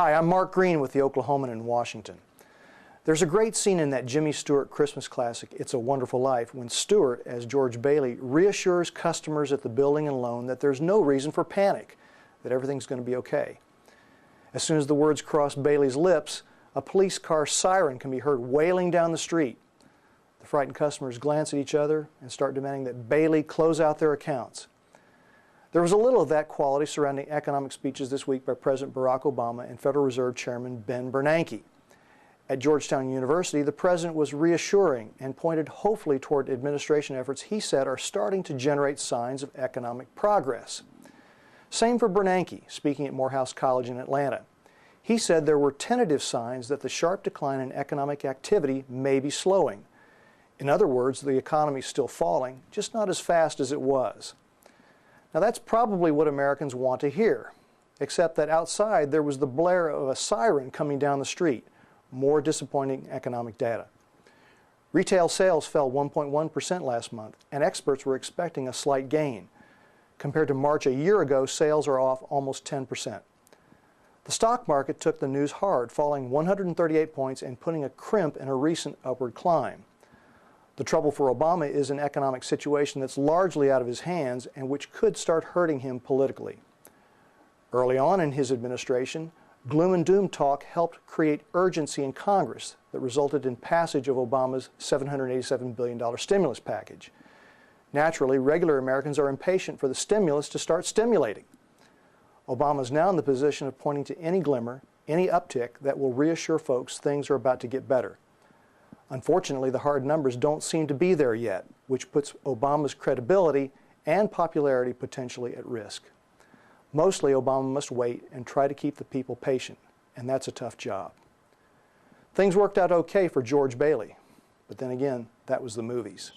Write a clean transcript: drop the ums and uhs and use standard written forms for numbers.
Hi, I'm Mark Green with the Oklahoman in Washington. There's a great scene in that Jimmy Stewart Christmas classic, It's a Wonderful Life, when Stewart, as George Bailey, reassures customers at the building and loan that there's no reason for panic, that everything's going to be okay. As soon as the words cross Bailey's lips, a police car siren can be heard wailing down the street. The frightened customers glance at each other and start demanding that Bailey close out their accounts. There was a little of that quality surrounding economic speeches this week by President Barack Obama and Federal Reserve Chairman Ben Bernanke. At Georgetown University, the president was reassuring and pointed hopefully toward administration efforts he said are starting to generate signs of economic progress. Same for Bernanke, speaking at Morehouse College in Atlanta. He said there were tentative signs that the sharp decline in economic activity may be slowing. In other words, the economy is still falling, just not as fast as it was. Now that's probably what Americans want to hear, except that outside there was the blare of a siren coming down the street. More disappointing economic data. Retail sales fell 1.1% last month, and experts were expecting a slight gain. Compared to March a year ago, sales are off almost 10%. The stock market took the news hard, falling 138 points and putting a crimp in a recent upward climb. The trouble for Obama is an economic situation that's largely out of his hands and which could start hurting him politically. Early on in his administration, gloom and doom talk helped create urgency in Congress that resulted in passage of Obama's $787 billion stimulus package. Naturally, regular Americans are impatient for the stimulus to start stimulating. Obama is now in the position of pointing to any glimmer, any uptick that will reassure folks things are about to get better. Unfortunately, the hard numbers don't seem to be there yet, which puts Obama's credibility and popularity potentially at risk. Mostly, Obama must wait and try to keep the people patient, and that's a tough job. Things worked out okay for George Bailey, but then again, that was the movies.